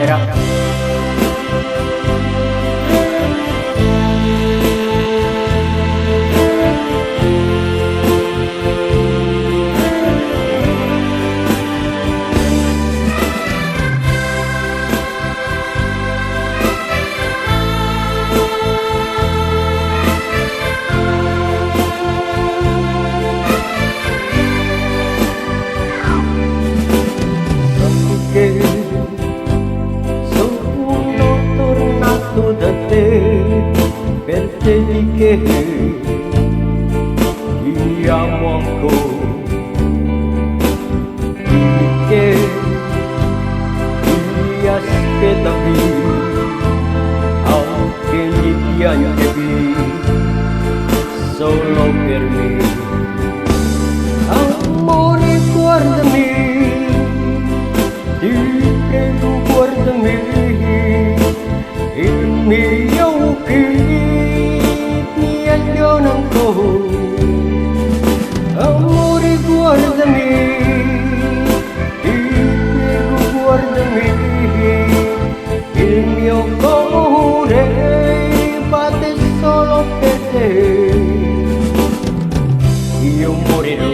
buonasera. Sono tornato da te per te che ti amo ancora, che ti aspettavi, anche mi piangevi solo per me. Amore, guardami, ti prego guardami, il mio che mi agliona ancora. Amore guardami, ti prego guardami, il mio cuore batte solo per te. Io morirò,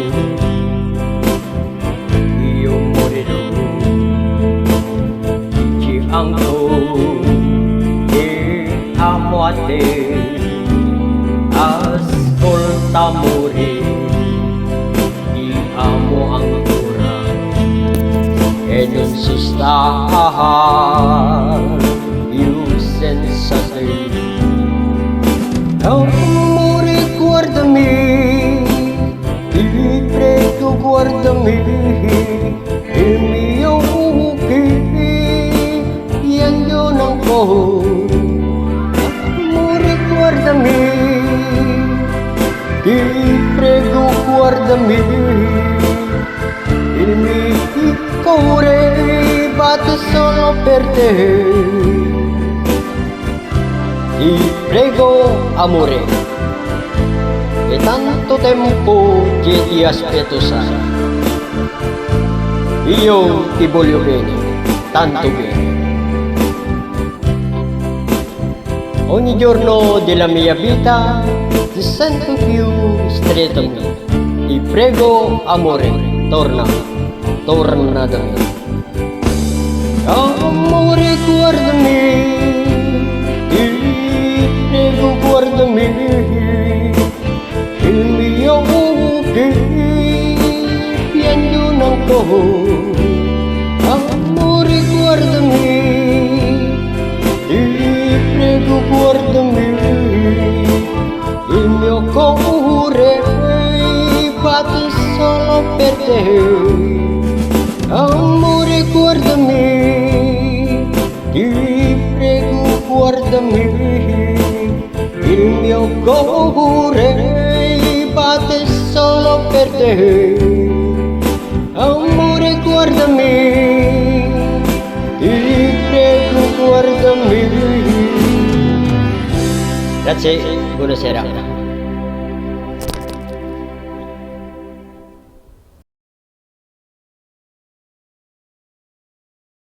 ancora che amo a te, ascolta amore, ti amo ancora e non so stare più senza te. Amore guardami, ti prego guardami, il mio amore guardami, ti prego guardami, il mio cuore batte solo per te. Ti prego amore, è tanto tempo che ti aspetto sai, io ti voglio bene, tanto bene. Ogni giorno della mia vita ti sento più stretto a me. Ti prego amore, torna da me. Amore guardami, ti prego guardami, il mio che piange ancora. Amore guardami, guardami, il mio cuore batte solo per te. Amore guardami, ti prego guardami, il mio cuore batte solo per te. Amore guardami, ti prego guardami. Grazie, buonasera.